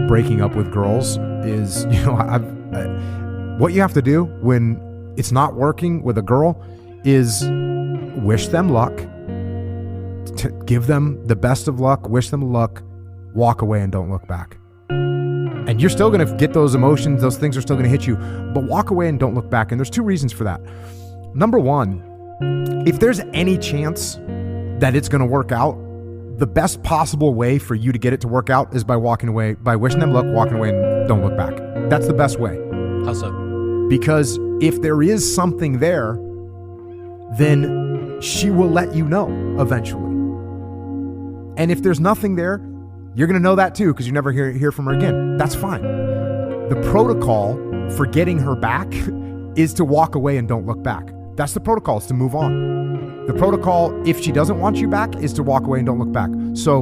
breaking up with girls is, what you have to do when it's not working with a girl is wish them luck, give them the best of luck, wish them luck, walk away and don't look back. And you're still going to get those emotions, those things are still going to hit you, but walk away and don't look back. And there's two reasons for that. Number one, if there's any chance that it's going to work out, the best possible way for you to get it to work out is by walking away, by wishing them luck, walking away and don't look back. That's the best way. How so? Because if there is something there, then she will let you know eventually. And if there's nothing there, you're going to know that too, because you never hear from her again. That's fine. The protocol for getting her back is to walk away and don't look back. That's the protocol, is to move on. The protocol, if she doesn't want you back, is to walk away and don't look back. So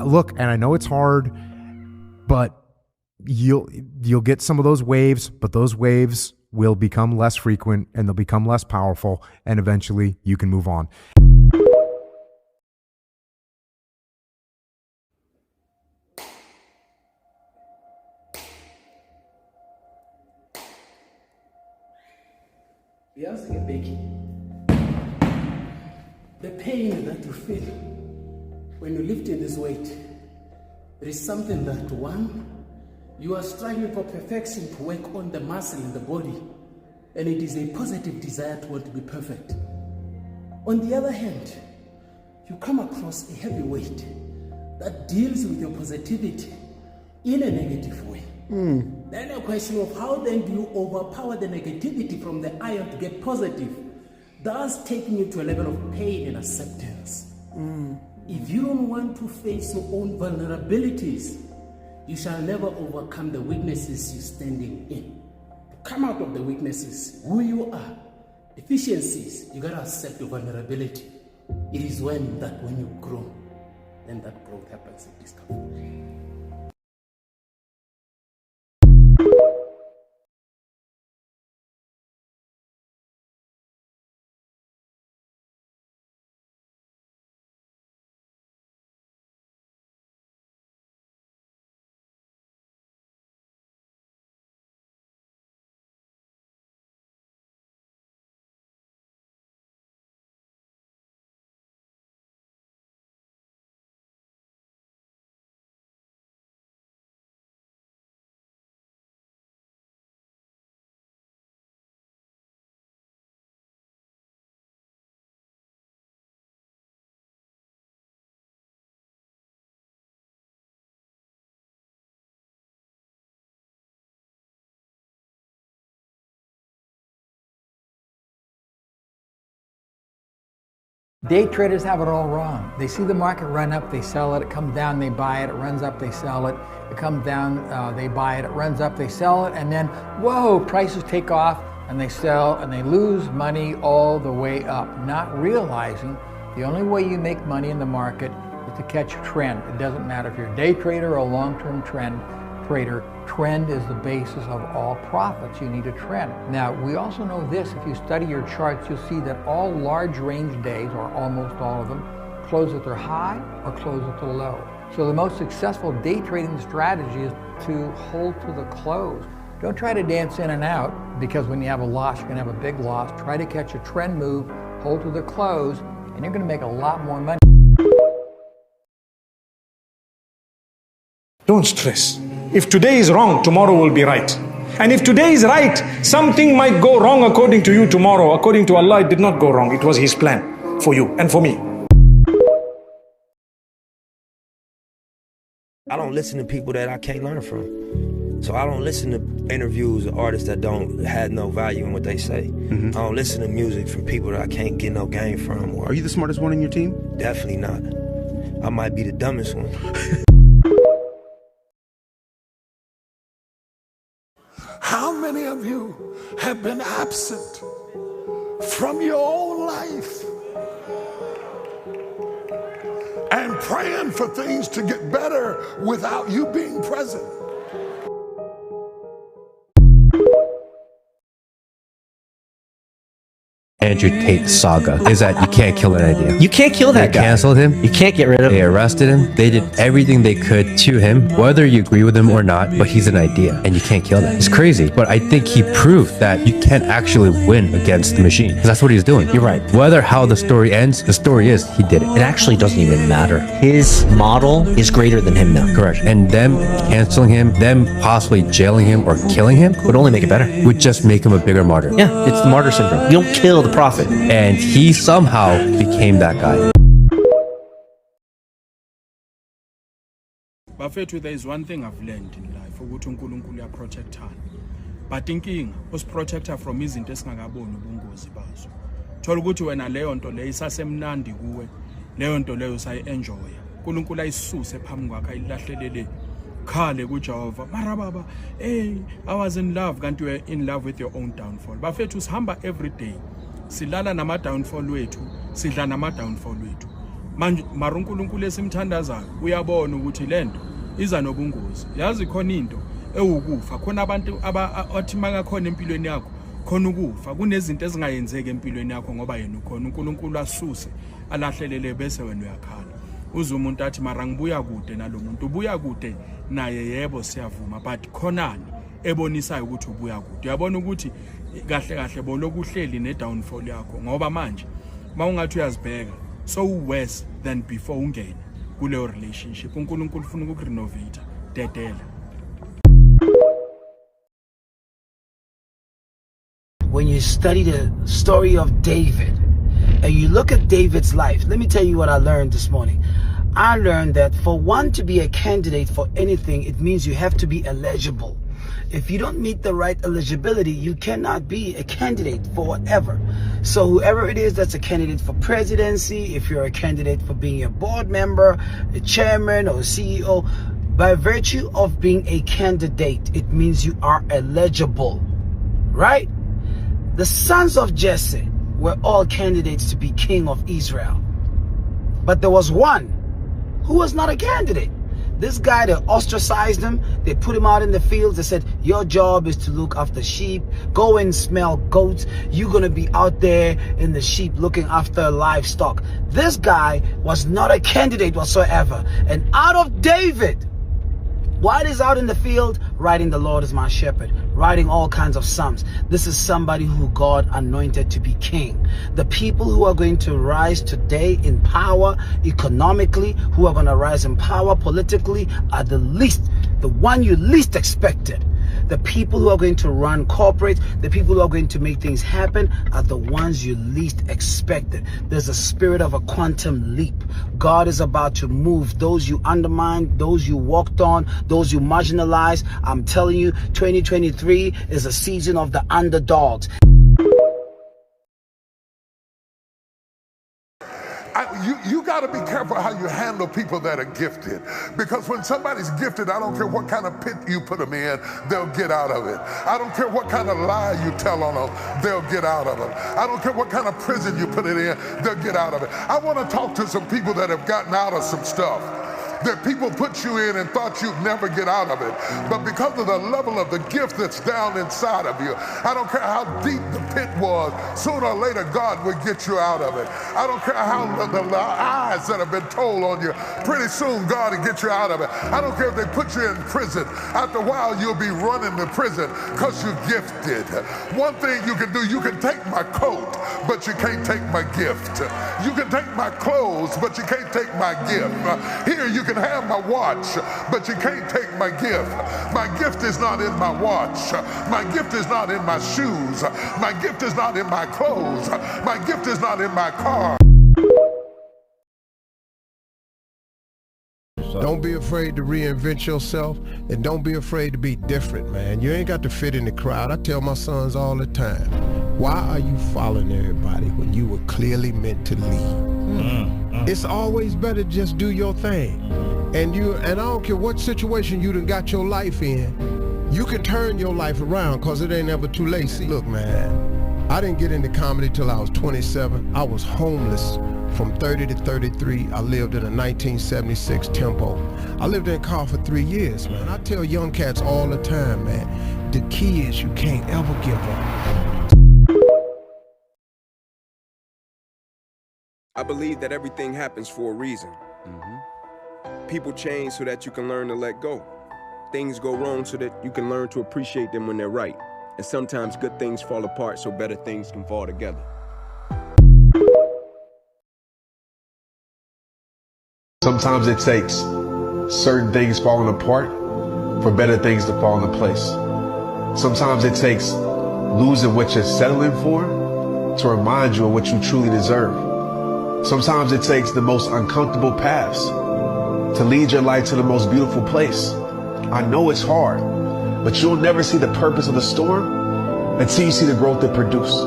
look, and I know it's hard, but you'll get some of those waves, but those waves will become less frequent and they'll become less powerful, and eventually you can move on. Yes, Becky. The pain that you feel when you lift in this weight, there is something that, one, you are striving for perfection to work on the muscle in the body, and it is a positive desire to want to be perfect. On the other hand, you come across a heavy weight that deals with your positivity in a negative way. Then a question of how then do you overpower the negativity from the iron to get positive, thus taking you to a level of pain and acceptance. If you don't want to face your own vulnerabilities, you shall never overcome the weaknesses you're standing in. To come out of the weaknesses, who you are, deficiencies, you gotta accept your vulnerability. It is when you grow, then that growth happens in discovery. Day traders have it all wrong. They see the market run up, they sell it. It comes down, they buy it. It runs up, they sell it. It comes down, they buy it. It runs up, they sell it. And then, whoa, prices take off and they sell and they lose money all the way up, not realizing the only way you make money in the market is to catch a trend. It doesn't matter if you're a day trader or a long-term trend trader. Trend is the basis of all profits. You need a trend. Now, we also know this. If you study your charts, you'll see that all large range days, or almost all of them, close at their high or close at the low. So the most successful day trading strategy is to hold to the close. Don't try to dance in and out, because when you have a loss, you're going to have a big loss. Try to catch a trend move, hold to the close, and you're going to make a lot more money. Don't stress. If today is wrong, tomorrow will be right. And if today is right, something might go wrong according to you tomorrow. According to Allah, it did not go wrong. It was His plan for you and for me. I don't listen to people that I can't learn from. So I don't listen to interviews of artists that don't have no value in what they say. I don't listen to music from people that I can't get no game from. Are you the smartest one in your team? Definitely not. I might be the dumbest one. How many of you have been absent from your own life and praying for things to get better without you being present? Andrew Tate saga is that you can't kill an idea. You can't kill that They guy. canceled him. You can't get rid of They him. arrested him. They did everything they could to him, whether you agree with him or not, but he's an idea and you can't kill that. It's crazy. But I think he proved that you can't actually win against the machine. Because that's what he's doing. You're right. Whether how the story ends, the story is he did it. It actually doesn't even matter. His model is greater than him now. Correct. And them canceling him, them possibly jailing him or killing him Would only make it better. would just make him a bigger martyr. Yeah, it's the martyr syndrome. You don't kill the prophet. And he somehow became that guy. Bafethu, there is one thing I've learned in life, ukuthi uNkulunkulu uyaprotectana. But inkinga usiprotector from izinto esingakaboni ubungozi bazo. Thola ukuthi wena leyo nto leyo isasemnandi kuwe, leyo nto leyo usayi-enjoya. uNkulunkulu ayisuse phambi kwakhe ayilahlelele. Khale kuJehova. Mara baba, hey, I was in love, kanti you were in love with your own downfall. Bafethu sihamba every day. Silala nama downfall wethu, sidla nama downfall wethu. Manje mara uNkulunkulu esimthandazayo uyabona ukuthi lento iza nobungozi. Yazi khona into ewukufa, khona abantu abathi mangakhona empilweni yakho khona ukufa. Kunezinto ezingayenzeki empilweni yakho ngoba yena ukhona. uNkulunkulu asuse alahlelele bese wena uyakhala. Uze umuntu athi mara ngibuya kude nalomuntu. Ubuya kude naye, yebo siyavuma, but khonani ebonisayo ukuthi ubuya kude. Uyabona ukuthi kahle kahle bolokuhleli ne downfall yakho ngoba manje mawungathi uyazibheka so worse than before ungena kuleyo relationship. uNkulunkulu ufuna ukurenovate dedela. When you study the story of David and you look at David's life, let me tell you what I learned this morning. I learned that for one to be a candidate for anything, it means you have to be eligible. If you don't meet the right eligibility, you cannot be a candidate for whatever. So whoever it is that's a candidate for presidency, if you're a candidate for being a board member, a chairman or a CEO, by virtue of being a candidate, it means you are eligible, right? The sons of Jesse were all candidates to be king of Israel. But there was one who was not a candidate. This guy, they ostracized him. They put him out in the fields. They said, your job is to look after sheep. Go and smell goats. You're going to be out there in the sheep looking after livestock. This guy was not a candidate whatsoever. And out of David, while he's out in the field, writing the Lord is my shepherd, writing all kinds of psalms. This is somebody who God anointed to be king. The people who are going to rise today in power economically, who are going to rise in power politically, are the one you least expected. The people who are going to run corporate, the people who are going to make things happen are the ones you least expected. There's a spirit of a quantum leap. God is about to move those you undermined, those you walked on, those you marginalized. I'm telling you, 2023 is a season of the underdogs. You got to be careful how you handle people that are gifted, because when somebody's gifted, I don't care what kind of pit you put them in, they'll get out of it. I don't care what kind of lie you tell on them, they'll get out of it. I don't care what kind of prison you put it in, they'll get out of it. I want to talk to some people that have gotten out of some stuff that people put you in and thought you'd never get out of it. But because of the level of the gift that's down inside of you, I don't care how deep the pit was, sooner or later God will get you out of it. I don't care how the lies that have been told on you, pretty soon God will get you out of it. I don't care if they put you in prison. After a while you'll be running to prison because you're gifted. One thing you can do, you can take my coat, but you can't take my gift. You can take my clothes, but you can't take my gift. Here you can have my watch, but you can't take my gift. My gift is not in my watch. My gift is not in my shoes. My gift is not in my clothes. My gift is not in my car. Don't be afraid to reinvent yourself, and don't be afraid to be different, man. You ain't got to fit in the crowd. I tell my sons all the time, why are you following everybody when you were clearly meant to lead? It's always better to just do your thing. And I don't care what situation you done got your life in, you can turn your life around, because it ain't ever too late. See, look, man, I didn't get into comedy till I was 27. I was homeless from 30 to 33. I lived in a 1976 Tempo. I lived in a car for 3 years, man. I tell young cats all the time, man, the key is you can't ever give up. I believe that everything happens for a reason. People change so that you can learn to let go. Things go wrong so that you can learn to appreciate them when they're right. And sometimes good things fall apart so better things can fall together. Sometimes it takes certain things falling apart for better things to fall into place. Sometimes it takes losing what you're settling for to remind you of what you truly deserve. Sometimes it takes the most uncomfortable paths to lead your life to the most beautiful place. I know it's hard, but you'll never see the purpose of the storm until you see the growth it produced.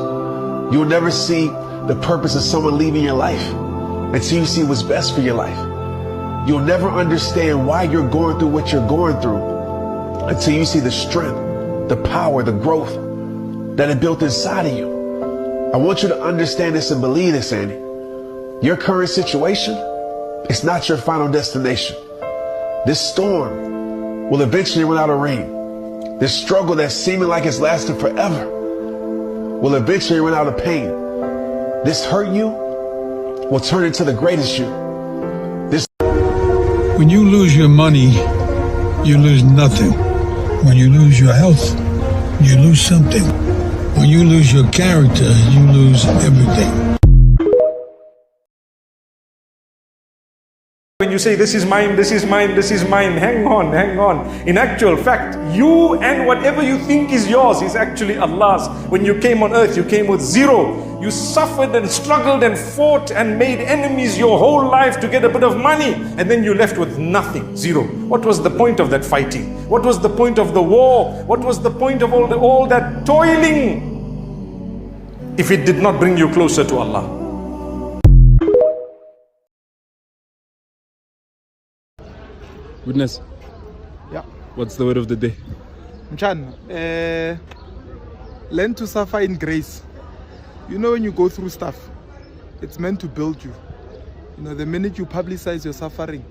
You'll never see the purpose of someone leaving your life until you see what's best for your life. You'll never understand why you're going through what you're going through until you see the strength, the power, the growth that it built inside of you. I want you to understand this and believe this, Andy. Your current situation is not your final destination. This storm will eventually run out of rain. This struggle that's seeming like it's lasting forever will eventually run out of pain. This hurt you will turn into the greatest you. When you lose your money, you lose nothing. When you lose your health, you lose something. When you lose your character, you lose everything. When you say, this is mine, this is mine, this is mine, hang on, hang on. In actual fact, you and whatever you think is yours is actually Allah's. When you came on earth, you came with zero. You suffered and struggled and fought and made enemies your whole life to get a bit of money. And then you left with nothing, zero. What was the point of that fighting? What was the point of the war? What was the point of all that toiling if it did not bring you closer to Allah? Witness. Yeah. What's the word of the day? Mchan, learn to suffer in grace. You know, when you go through stuff, it's meant to build you. You know, the minute you publicize your suffering,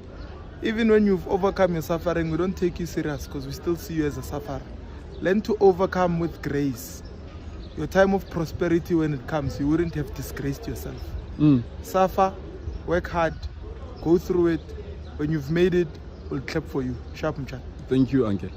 even when you've overcome your suffering, we don't take you serious because we still see you as a sufferer. Learn to overcome with grace. Your time of prosperity, when it comes, you wouldn't have disgraced yourself. Suffer, work hard, go through it. When you've made it, we'll clap for you. Sharp, Mchan. Thank you, Uncle.